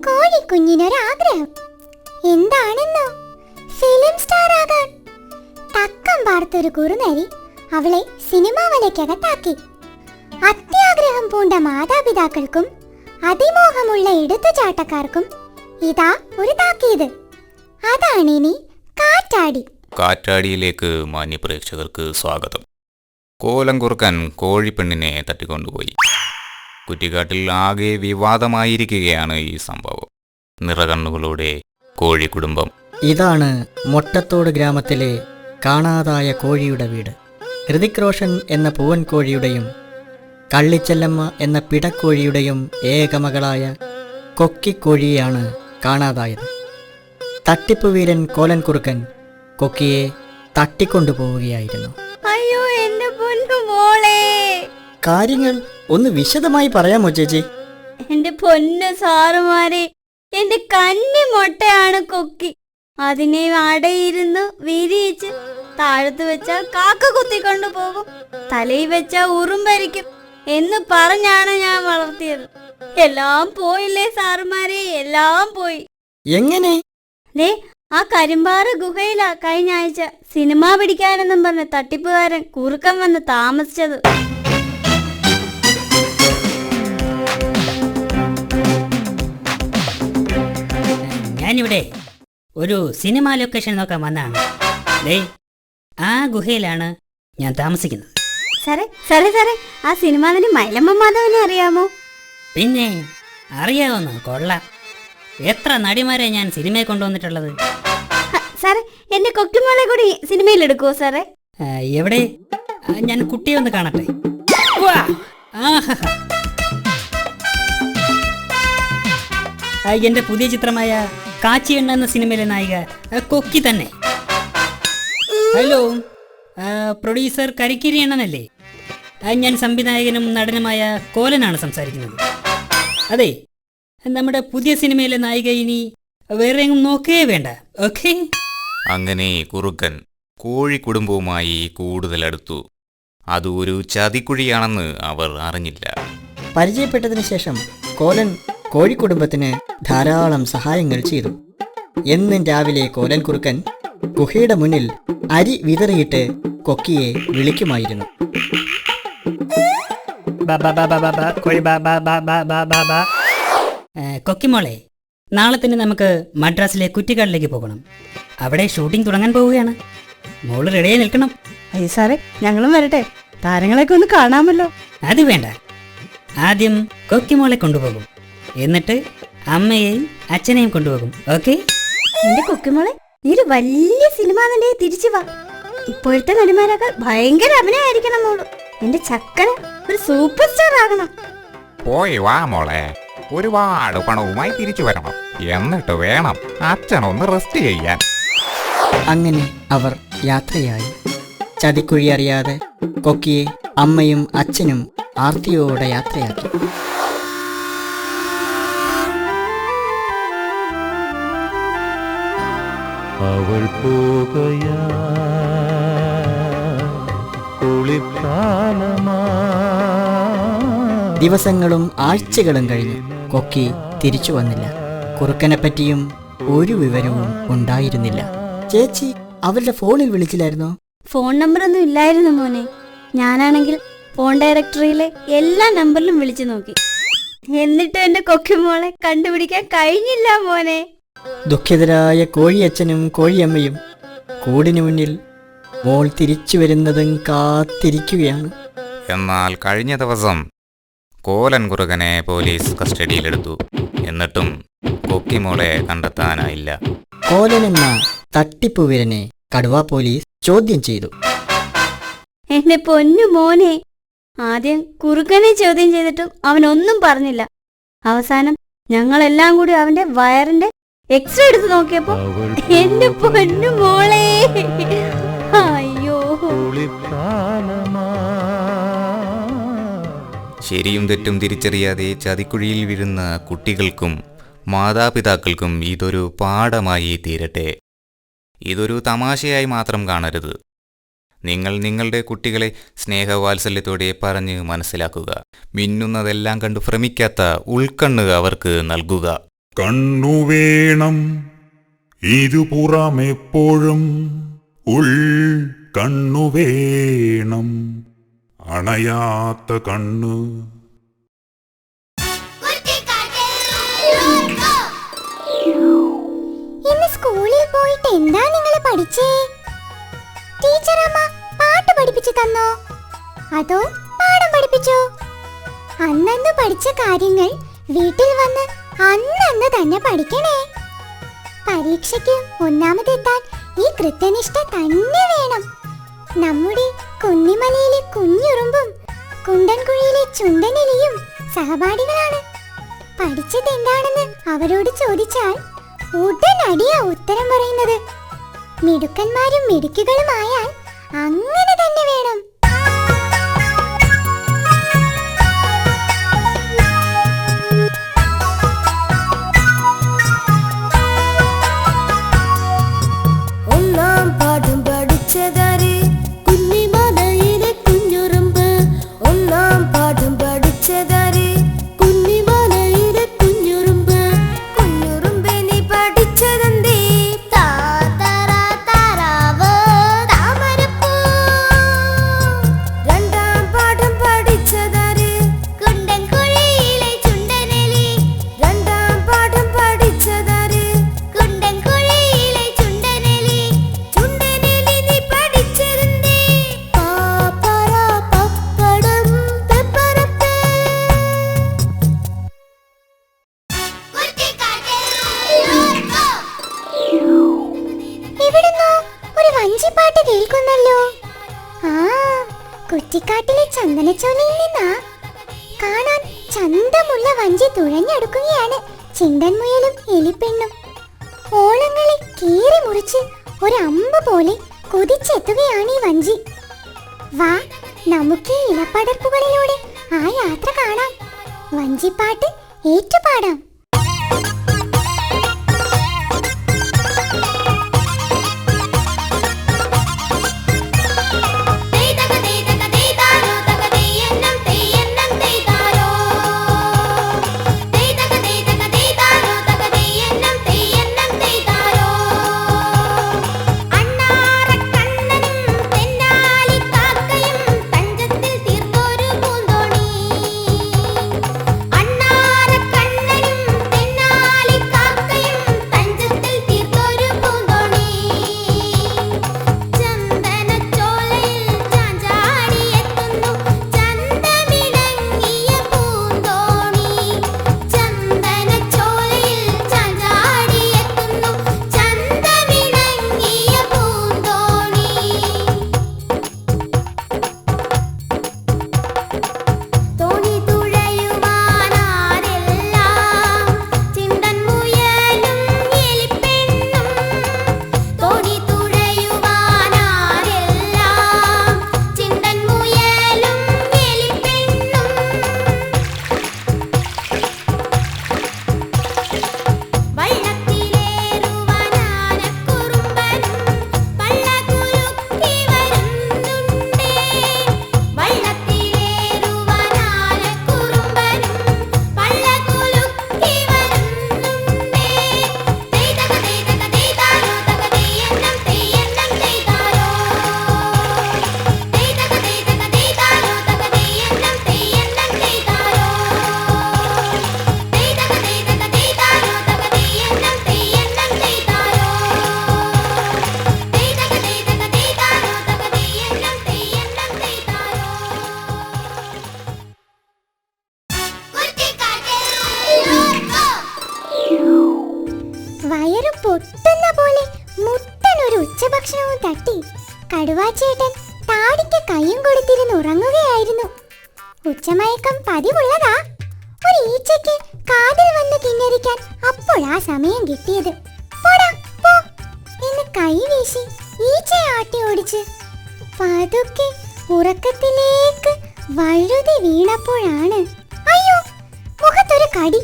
കോഴിക്കുഞ്ഞിനൊരാഗ്രഹം. എന്താണെന്നോ? Film star ആകാൻ. തക്കം പാർത്തൊരു കുറുനരി അവളെ സിനിമാ വലയ്ക്കകത്താക്കി. അത്യാഗ്രഹം പൂണ്ട മാതാപിതാക്കൾക്കും അതിമോഹമുള്ള എടുത്തുചാട്ടക്കാർക്കും ഇതാ ഒരു താക്കീത്. അതാണിനി കാറ്റാടി. കാറ്റാടിയിലേക്ക് മാന്യ പ്രേക്ഷകർക്ക് സ്വാഗതം. കോലം കുറുക്കൻ കോഴിപ്പെണ്ണിനെ തട്ടിക്കൊണ്ടുപോയി. കുറ്റിക്കാട്ടിൽ ആകെ വിവാദമായിരിക്കുകയാണ് ഈ സംഭവം. നിറകണ്ണുകളോടെ കോഴിക്കുടുംബം. ഇതാണ് മൊട്ടത്തോട് ഗ്രാമത്തിലെ കാണാതായ കോഴിയുടെ വീട്. ഹൃതിക് റോഷൻ എന്ന പൂവൻ കോഴിയുടെയും കള്ളിച്ചെല്ലമ്മ എന്ന പിടക്കോഴിയുടെയും ഏകമകളായ കൊക്കിക്കോഴിയെയാണ് കാണാതായത്. തട്ടിപ്പ് വീരൻ കോലൻ കുറുക്കൻ കൊക്കിയെ തട്ടിക്കൊണ്ടുപോവുകയായിരുന്നു. അയ്യോ എന്റെ പൊന്നു മോളെ, കാര്യങ്ങൾ ഒന്ന് വിശദമായി പറയാമോ ചേച്ചി? എന്റെ പൊന്നു സാറുമാരെ, എന്റെ കന്നി മൊട്ടയാണ് കൊക്കി. അതിനെ അടയിരുന്ന് വിരിയിച്ച് താഴത്ത് വെച്ചാൽ കാക്ക കുത്തിക്കൊണ്ടു പോകും, തലയിൽ വെച്ചാൽ ഉറുമ്പരിക്കും എന്ന് പറഞ്ഞാണ് ഞാൻ വളർത്തിയത്. എല്ലാം പോയില്ലേ സാറുമാരെ, എല്ലാം പോയി. എങ്ങനെ? ദേ ആ കരിമ്പാറ ഗുഹയിലാ കഴിഞ്ഞ ആഴ്ച സിനിമ പിടിക്കാനെന്നും പറഞ്ഞ് തട്ടിപ്പുകാരൻ കുറുക്കൻ വന്ന് താമസിച്ചത്. ഞാനിവിടെ ഒരു സിനിമ ലൊക്കേഷൻ നോക്കാൻ വന്നതാണ്. ദേ ആ ഗുഹയിലാണ് ഞാൻ താമസിക്കുന്നത്. സാറേ സാറേ സാറേ, ആ സിനിമ നടി മൈലമ്മ മാധവനെ അറിയാമോ? പിന്നെ അറിയാവുന്ന കൊള്ളാം. എത്ര നടിമാരെ ഞാൻ സിനിമയെ കൊണ്ടുവന്നിട്ടുള്ളത്. സാറേ, എന്റെ കൊക്കിമോളെ കൂടി സിനിമയിൽ എടുക്കുവോ സാറേ? എവിടെ? ഞാൻ കുട്ടിയെ ഒന്ന് കാണട്ടെ. വാ! ആഹാ! എന്റെ പുതിയ ചിത്രമായ കാച്ചി എണ്ണ എന്ന സിനിമയിലെ നായിക കൊക്കി തന്നെ. ഹലോ, പ്രൊഡ്യൂസർ കരിക്കിരി എണ്ണനല്ലേ? ഞാൻ സംവിധായകനും നടനുമായ കോലനാണ് സംസാരിക്കുന്നത്. അതെ, നമ്മുടെ പുതിയ സിനിമയിലെ നായിക ഇനി വേറെ എങ്ങും നോക്കേ വേണ്ട. ഓക്കെ. അങ്ങനെ കുറുക്കൻ കോഴിക്കുടുംബവുമായി കൂടുതൽ അടുത്തു. അത് ഒരു ചതിക്കുഴിയാണെന്ന് അവർ അറിഞ്ഞില്ല. പരിചയപ്പെട്ടതിന് ശേഷം കോലൻ കോഴിക്കുടുംബത്തിന് ധാരാളം സഹായങ്ങൾ ചെയ്തു. എന്നും രാവിലെ കോലൻ കുറുക്കൻ ഗുഹയുടെ മുന്നിൽ അരി വിതറിയിട്ട് കൊക്കിയെ വിളിക്കുമായിരുന്നു. കൊക്കിമോളെ, നാളെ തന്നെ നമുക്ക് മദ്രാസിലെ കുറ്റിക്കാട്ടിലേക്ക് പോകണം. അവിടെ ഷൂട്ടിംഗ് തുടങ്ങാൻ പോവുകയാണ്. മോള് റെഡിയായി നിൽക്കണം. അയ്യോ സാറേ, ഞങ്ങളും വരട്ടെ, താരങ്ങളെയൊക്കെ ഒന്ന് കാണാമല്ലോ. അത് വേണ്ട, ആദ്യം കൊക്കിമോളെ കൊണ്ടുപോകും, എന്നിട്ട് അമ്മയെയും അച്ഛനെയും കൊണ്ടുപോകും. ഓക്കെ? എന്റെ കൊക്കിമോളെ, നീ ഒരു വലിയ സിനിമ നടിയെ തിരിച്ചു വാ. ഇപ്പോഴത്തെ നടിമാരൊക്കെ ഭയങ്കര അഭിനയായിരിക്കണം മോള്. എന്റെ ചക്കന് ഒരു സൂപ്പർ സ്റ്റാർ ആകണം. പോയി വാ മോളെ, ഒരുപാട് പണവുമായി തിരിച്ചു വരണം. എന്നിട്ട് വേണം അച്ഛനൊന്ന് റെസ്റ്റ് ചെയ്യാൻ. അങ്ങനെ അവർ യാത്രയായി. ചതിക്കുഴി അറിയാതെ കൊക്കിയെ അമ്മയും അച്ഛനും ആർത്തിയോടെ യാത്രയാക്കി. അവൾ പോകയാ ദിവസങ്ങളും ആഴ്ചകളും കഴിഞ്ഞു. കൊക്കി തിരിച്ചു വന്നില്ല. കുറുക്കനെപ്പറ്റിയും ഒരു വിവരവും ഉണ്ടായിരുന്നില്ല. ചേച്ചി അവരുടെ ഫോണിൽ വിളിച്ചില്ലായിരുന്നോ? ഫോൺ നമ്പറൊന്നും ഇല്ലായിരുന്നു മോനെ. ഞാനാണെങ്കിൽ ഫോൺ ഡയറക്ടറിയിലെ എല്ലാ നമ്പറിലും വിളിച്ചു നോക്കി. എന്നിട്ടും എന്റെ കൊക്കിമോളെ കണ്ടുപിടിക്കാൻ കഴിഞ്ഞില്ല മോനെ. ദുഃഖിതരായ കോഴിയച്ഛനും കോഴിയമ്മയും കൂടിനു മുന്നിൽ മോൾ തിരിച്ചു വരുന്നതും കാത്തിരിക്കുകയാണ്. എന്നാൽ കഴിഞ്ഞ ദിവസം കോലൻ കുറുക്കനെ പോലീസ് കസ്റ്റഡിയിലെടുത്തു. എന്നിട്ടും കൊക്കിമോളെ കണ്ടെത്താനായില്ല. കോലൻ എന്ന തട്ടിപ്പുവീരനെ കടുവ പോലീസ് ചോദ്യം ചെയ്തു. എന്റെ പൊന്നു മോനെ, ആദ്യം കുറുക്കനെ ചോദ്യം ചെയ്തിട്ടും അവനൊന്നും പറഞ്ഞില്ല. അവസാനം ഞങ്ങളെല്ലാം കൂടി അവന്റെ വയറിന്റെ എക്സ്റേ എടുത്ത് നോക്കിയപ്പോ എന്റെ പൊന്നു മോളെ, അയ്യോ. ശരിയും തെറ്റും തിരിച്ചറിയാതെ ചതിക്കുഴിയിൽ വീഴുന്ന കുട്ടികൾക്കും മാതാപിതാക്കൾക്കും ഇതൊരു പാഠമായി തീരട്ടെ. ഇതൊരു തമാശയായി മാത്രം കാണരുത്. നിങ്ങൾ നിങ്ങളുടെ കുട്ടികളെ സ്നേഹവാത്സല്യത്തോടെ പറഞ്ഞ് മനസ്സിലാക്കുക. മിന്നുന്നതെല്ലാം കണ്ടു ഭ്രമിക്കാത്ത ഉൾക്കണ്ണ് അവർക്ക് നൽകുക. കണ്ണു വേണം ഇരുപുറമെപ്പോഴും ഉൾ കണ്ണു വേണം അണയാത്ത കണ്ണ്. ഇന്ന് സ്കൂളിൽ പോയിട്ട് എന്താ നിങ്ങൾ പഠിച്ചേ? ടീച്ചറമ്മ പാട്ട് പഠിപ്പിച്ചു തന്നോ അതോ പാഠം പഠിപ്പിച്ചോ? അന്നന്ന് പഠിച്ച കാര്യങ്ങൾ വീട്ടിൽ വന്ന് അന്നന്ന് തന്നെ പഠിക്കണേ. പരീക്ഷയ്ക്ക് ഒന്നാമതെത്താൻ ഈ കൃത്യനിഷ്ഠ തന്നെ വേണം. നമ്മുടെ കുന്നിമലയിലെ കുഞ്ഞുറുമ്പും കുണ്ടൻകുഴിയിലെ ചുണ്ടനെലിയും സഹപാഠികളാണ്. പഠിച്ചത് എന്താണെന്ന് അവരോട് ചോദിച്ചാൽ ഉടനടിയാ ഉത്തരം പറയുന്നത്. മിടുക്കന്മാരും മിടുക്കുകളുമായാൽ അങ്ങനെ തന്നെ വേണം. ഒന്നാം പാഠം പഠിച്ചതാര്? കുന്നിമലയിലെ കുഞ്ഞുറുമ്പ്. ഒന്നാം പാഠം പഠിച്ചതാര്? കുന്നിമലയിലെ കുഞ്ഞുറുമ്പ്. കുഞ്ഞുറുമ്പെ നീ പഠിച്ചതെന്തേ? താറാവ് താമരപ്പൂ. രണ്ടാം പാഠം പഠിച്ചതാര്? കുണ്ടൻകുഴിയിലെ ചുണ്ടനെലി. രണ്ടാം പാഠം പഠിച്ചതാര്? കുണ്ടൻകുഴിയിലെ ചുണ്ടനെലി. ചുണ്ടനെലി നീ പഠിച്ചതെന്തേ? പാപ്പറ പപ്പടം പെപ്പറപ്പേ. എവിടുന്നോ ഒരു വഞ്ചിപ്പാട്ട് കേൾക്കുന്നല്ലോ. ആ, കുറ്റിക്കാട്ടിലെ ചന്ദനച്ചോലയിൽ നിന്നാ. കാണാൻ ചന്തമുള്ള വഞ്ചി തുഴഞ്ഞെടുക്കുകയാണ് ചിണ്ടൻമുയലും എലിപ്പെണ്ണും. ഓളങ്ങളെ കീറി മുറിച്ച് ഒരു അമ്പ് പോലെ കുതിച്ചെത്തുകയാണ് ഈ വഞ്ചി. വാ, നമുക്ക് ഈ ഇലപ്പടർപ്പുകളിലൂടെ ആ യാത്ര കാണാം. വഞ്ചിപ്പാട്ട് ഏറ്റുപാടാം. വയറ് പൊട്ടുന്ന പോലെ മുട്ടനൊരു ഉച്ചഭക്ഷണവും തട്ടി കടുവാച്ചേട്ടൻ താടിക്ക് കയ്യും കൊടുത്തിരുന്ന് ഉറങ്ങുകയായിരുന്നു. ഉച്ചമയക്കം പതിവുള്ളതാ. ഒരു ഈച്ചയ്ക്ക് കാതിൽ വന്ന് കിന്നരിക്കാൻ അപ്പോഴാ സമയം കിട്ടിയത്. പോടാ പോ എന്ന് കൈ വീശി ഈച്ചയെ ആട്ടി ഓടിച്ച് പതുക്കെ ഉറക്കത്തിലേക്ക് വഴുതി വീണപ്പോഴാണ് അയ്യോ മുഖത്തൊരു കടി.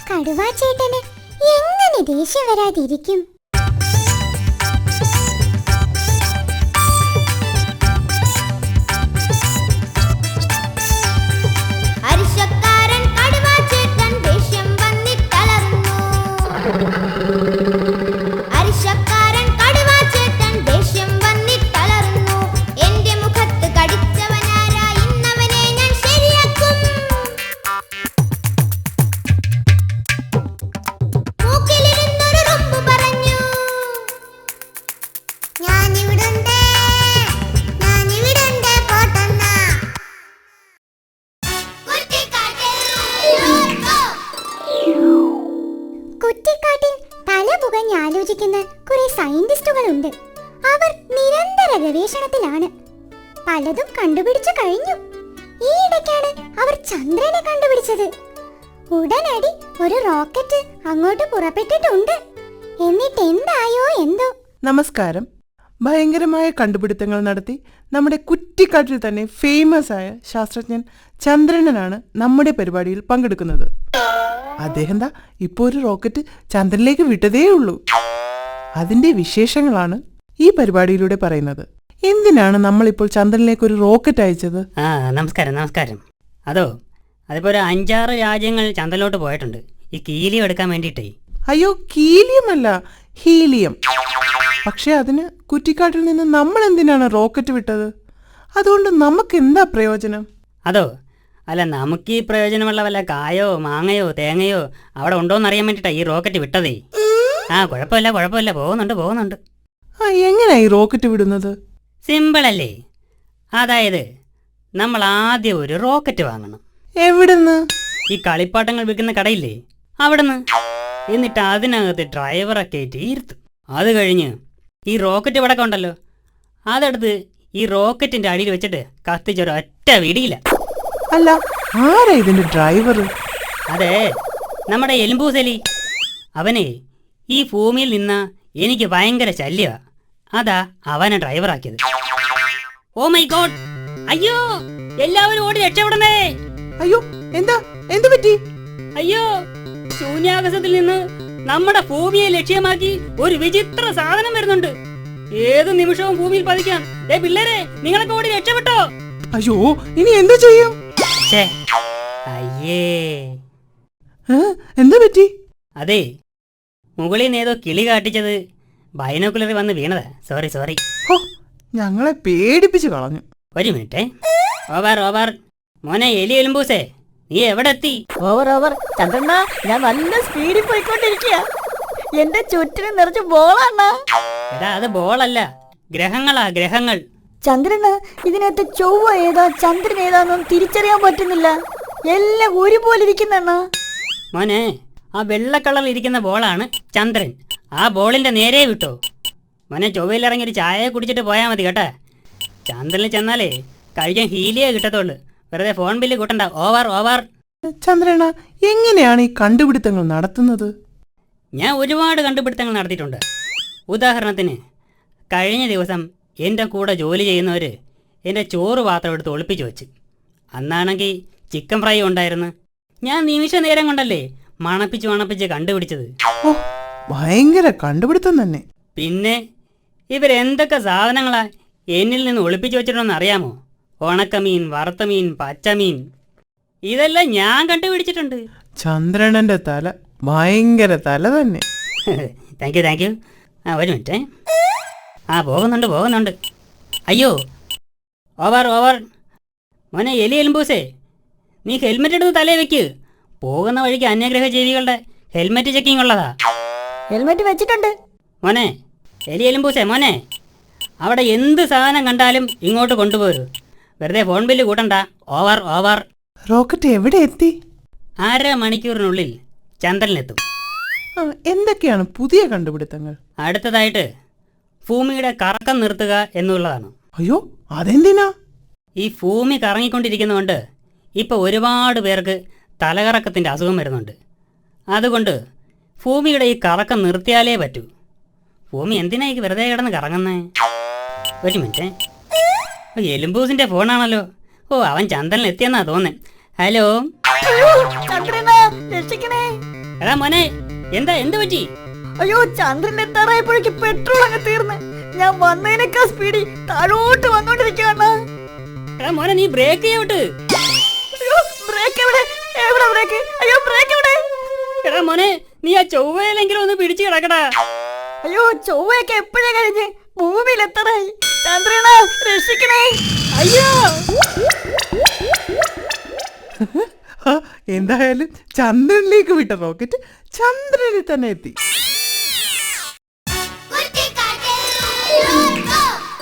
കടുവാച്ചേട്ടന് എങ്ങനെ ദേഷ്യം വരാതിരിക്കും? അരിശക്കാരൻ കടുവാച്ചേട്ടൻ ദേഷ്യം വന്നിട്ടലർന്നു. അരിശക്കാരൻ കടുവാച്ചേട്ടൻ ദേഷ്യം വന്നിട്ടലറുന്നു. എന്റെ മുഖത്ത് കടിച്ചവനാരാ, ഇന്നവനെ ഞാൻ ശരിയാക്കും. മൂക്കിലിരുന്നൊരു റുമ്പ് പറഞ്ഞു, ഞാനിവിടുണ്ട്, ഞാനിവിടുണ്ട് പോട്ടെന്ന. കുറ്റിക്കാട്ടിൽ തല പുകഞ്ഞ് ആലോചിക്കുന്ന കുറെ സയന്റിസ്റ്റുകളുണ്ട്. അവർ നിരന്തര ഗവേഷണത്തിലാണ്. പലതും കണ്ടുപിടിച്ചു കഴിഞ്ഞു. ഈയിടയ്ക്കാണ് അവർ ചന്ദ്രനെ കണ്ടുപിടിച്ചത്. ഉടനടി ഒരു റോക്കറ്റ് അങ്ങോട്ട് പുറപ്പെട്ടിട്ടുണ്ട്. എന്നിട്ട് എന്തായോ എന്തോ. നമസ്കാരം. ഭയങ്കരമായ കണ്ടുപിടുത്തങ്ങൾ നടത്തി നമ്മുടെ കുറ്റിക്കാട്ടിൽ തന്നെ ഫേമസ് ആയ ശാസ്ത്രജ്ഞൻ ചന്ദ്രനാണ് നമ്മുടെ പരിപാടിയിൽ പങ്കെടുക്കുന്നത്. അദ്ദേഹം ഇപ്പോൾ ഒരു റോക്കറ്റ് ചന്ദ്രനിലേക്ക് വിട്ടതേ ഉള്ളൂ. അതിന്റെ വിശേഷങ്ങളാണ് ഈ പരിപാടിയിലൂടെ പറയുന്നത്. എന്തിനാണ് നമ്മളിപ്പോൾ ചന്ദ്രനിലേക്ക് ഒരു റോക്കറ്റ് അയച്ചത്? നമസ്കാരം. അതിപ്പോ ഒരു 5-6 രാജ്യങ്ങൾ ചന്ദ്രനിലോട്ട് പോയിട്ടുണ്ട് ഈ ഹീലിയം എടുക്കാൻ വേണ്ടിയിട്ടേ. അയ്യോ, ഹീലിയം അല്ല, ഹീലിയം. പക്ഷെ അതിന് കുറ്റിക്കാട്ടിൽ നിന്ന് നമ്മൾ എന്തിനാണ് റോക്കറ്റ് വിട്ടത്? അതുകൊണ്ട് നമുക്ക് എന്താ പ്രയോജനം? അല്ല, നമുക്ക് ഈ പ്രയോജനമുള്ള വല്ല കായോ മാങ്ങയോ തേങ്ങയോ അവിടെ ഉണ്ടോയെന്നറിയാൻ വേണ്ടിയിട്ടാണ് ഈ റോക്കറ്റ് വിട്ടതേ. കുഴപ്പമില്ല, പോകുന്നുണ്ട്. എങ്ങനെയാ ഈ റോക്കറ്റ് വിടുന്നത്? സിമ്പിളല്ലേ. അതായത് നമ്മൾ ആദ്യം ഒരു റോക്കറ്റ് വാങ്ങണം. എവിടുന്ന്? ഈ കളിപ്പാട്ടങ്ങൾ വിൽക്കുന്ന കടയില്ലേ, അവിടുന്ന്. എന്നിട്ട് അതിനകത്ത് ഡ്രൈവറെ കയറ്റി ഇരുത്തും. അത് കഴിഞ്ഞ് ഈ റോക്കറ്റ് പടക്കം ഉണ്ടല്ലോ, അതെടുത്ത് ഈ റോക്കറ്റിന്റെ അടിയിൽ വെച്ചിട്ട് കത്തിച്ചൊരൊറ്റ വിടിയില്ല. അല്ല, ആരാ ഇതിന്റെ ഡ്രൈവർ? അതെ, നമ്മുടെ എലുമ്പൂസലി. അവനെ ഈ ഭൂമിയിൽ നിന്ന് എനിക്ക് ഭയങ്കര ശല്യമാ. അതാ അവനെ ഡ്രൈവറാക്കിയത്. Oh my God! അയ്യോ, എല്ലാവരും ഓടി രക്ഷപ്പെടണേ! അയ്യോ, എന്ത് പറ്റി? അയ്യോ, ശൂന്യാകാശത്തിൽ നിന്ന് നമ്മുടെ ഭൂമിയെ ലക്ഷ്യമാക്കി ഒരു വിചിത്ര സാധനം വരുന്നുണ്ട്. ഏത് നിമിഷവും ഭൂമിയിൽ പതിക്കാം. പിള്ളേരെ, നിങ്ങളൊക്കെ ഓടി രക്ഷപ്പെട്ടോ? അയ്യോ, ഇനി എന്താ ചെയ്യും? അയ്യേ, എന്താ പറ്റി? അതെ, മുകളിൽ നിന്ന് ഏതോ കിളി കാട്ടിച്ചത് ബൈനോക്കുലറിൽ വന്ന് വീണതാ. സോറി. ഞങ്ങളെ പേടിപ്പിച്ചു കളഞ്ഞു. ഒരു മിനിറ്റ്. ഓവർ. മോനെ എലി എലുമ്പൂസേ, നീ എവിടെ എത്തി? ഓവർ ചന്ദ്രണ്ണ, ഞാൻ നല്ല സ്പീഡിൽ പോയിക്കൊണ്ടിരിക്കുക. എന്റെ ചുറ്റിനും നിറച്ച് ബോളാണ്. എടാ, അത് ബോളല്ല, ഗ്രഹങ്ങൾ. ചന്ദ്രന് ഇതിനകത്ത് ചൊവ്വ ഏതാ ചന്ദ്രൻ ഏതാന്നും തിരിച്ചറിയാൻ പറ്റുന്നില്ല. എല്ലാം ഒരുപോലെ ഇരിക്കുന്ന. മോനെ, ആ വെള്ള കളറിൽ ഇരിക്കുന്ന ബോളാണ് ചന്ദ്രൻ. ആ ബോളിന്റെ നേരെ വിട്ടോ. മോനെ, ചൊവ്വയിൽ ഇറങ്ങി ഒരു ചായ കുടിച്ചിട്ട് പോയാൽ മതി കേട്ടാ. ചന്ദ്രനിൽ ചെന്നാലേ കഴിക്കാൻ ഹീലിയേ കിട്ടത്തുള്ളൂ. വെറുതെ ഫോൺ ബില്ല് കൂട്ടണ്ട. ഓവർ. ചന്ദ്രന, എങ്ങനെയാണ് ഈ കണ്ടുപിടുത്തങ്ങൾ നടത്തുന്നത്? ഞാൻ ഒരുപാട് കണ്ടുപിടുത്തങ്ങൾ നടത്തിയിട്ടുണ്ട്. ഉദാഹരണത്തിന്, കഴിഞ്ഞ ദിവസം എൻ്റെ കൂടെ ജോലി ചെയ്യുന്നവർ എൻ്റെ ചോറ് പാത്രം എടുത്ത് ഒളിപ്പിച്ചു വെച്ച്. അന്നാണെങ്കിൽ ചിക്കൻ ഫ്രൈ ഉണ്ടായിരുന്നു. ഞാൻ നിമിഷ നേരം കൊണ്ടല്ലേ മണപ്പിച്ച് കണ്ടുപിടിച്ചത്. ഓ, ഭയങ്കര കണ്ടുപിടുത്തം തന്നെ. പിന്നെ ഇവരെന്തൊക്കെ സാധനങ്ങളാ എന്നിൽ നിന്ന് ഒളിപ്പിച്ചു വെച്ചിട്ടുണ്ടെന്ന് അറിയാമോ? ഉണക്കമീൻ, വറുത്തമീൻ, പച്ചമീൻ, ഇതെല്ലാം ഞാൻ കണ്ടുപിടിച്ചിട്ടുണ്ട്. ചന്ദ്രനന്റെ തല ഭയങ്കര തല തന്നെ. Thank you. ഒരു മിനിറ്റ്. പോകുന്നുണ്ട്. അയ്യോ, ഓവർ. മോനെ എലി എലുമ്പൂസേ, നീ ഹെൽമെറ്റ് എടുത്ത് തലേ വെക്ക്. പോകുന്ന വഴിക്ക് അന്യഗ്രഹ ജീവികളുടെ ഹെൽമെറ്റ് ചെക്കിങ് ഉള്ളതാ. ഹെൽമെറ്റ് വെച്ചിട്ടുണ്ട്. മോനെ എലി എലുമ്പൂസേ, മോനെ, അവിടെ എന്ത് സാധനം കണ്ടാലും ഇങ്ങോട്ട് കൊണ്ടുപോരൂ. വെറുതെ ഫോൺ ബില്ല് കൂട്ടണ്ട. ഓവർ. റോക്കറ്റ് എവിടെ എത്തി? 1/2 മണിക്കൂറിനുള്ളിൽ ചന്ദ്രനിലെത്തും. എന്തൊക്കെയാണ് പുതിയ കണ്ടുപിടുത്തങ്ങൾ? അടുത്തതായിട്ട് ഭൂമിയുടെ കറക്കം നിർത്തുക എന്നുള്ളതാണ്. അയ്യോ, അതെന്തിനാ? ഈ ഭൂമി കറങ്ങിക്കൊണ്ടിരിക്കുന്നതുകൊണ്ട് ഇപ്പോൾ ഒരുപാട് പേർക്ക് തലകറക്കത്തിൻ്റെ അസുഖം വരുന്നുണ്ട്. അതുകൊണ്ട് ഭൂമിയുടെ ഈ കറക്കം നിർത്തിയാലേ പറ്റൂ. ഭൂമി എന്തിനാ ഈ വെറുതെ കിടന്ന് കറങ്ങുന്നേ? ഒരു മിനിറ്റ്. എലുമ്പൂസിൻ്റെ ഫോണാണല്ലോ. അവൻ ചന്ദ്രനിലെത്തിയെന്നാ തോന്നേ. ഹലോ. എടാ മോനെ, എന്ത് പറ്റി? അയ്യോ, ചന്ദ്രൻ എത്താറായപ്പോഴേക്ക് പെട്രോൾ അങ്ങ് തീർന്ന്. ഞാൻ വന്നതിനേക്കാൾ സ്പീഡിൽ താഴോട്ട് വന്നോണ്ടിരിക്കുകയാണ്. എടാ മോനെ, നീ ബ്രേക്ക് ചെയ്യോട്ട്. ബ്രേക്ക് എവിടെ? ബ്രേക്ക്? അയ്യോ, ബ്രേക്ക് എവിടെ? എടാ മോനെ, നീ ആ ചൊവ്വയിലെ എവിടെയെങ്കിലും ഒന്ന് പിടിച്ചു കിടക്കടാ. അയ്യോ, ചൊവ്വയൊക്കെ എപ്പോഴേ കഴിഞ്ഞ് ഭൂമിയിൽ എത്തണായി. ചന്ദ്രന രക്ഷിക്കണേ. അയ്യോ, എന്തായാലും ചന്ദ്രനിലേക്ക് വിട്ട റോക്കറ്റ് ചന്ദ്രനിൽ തന്നെ എത്തി.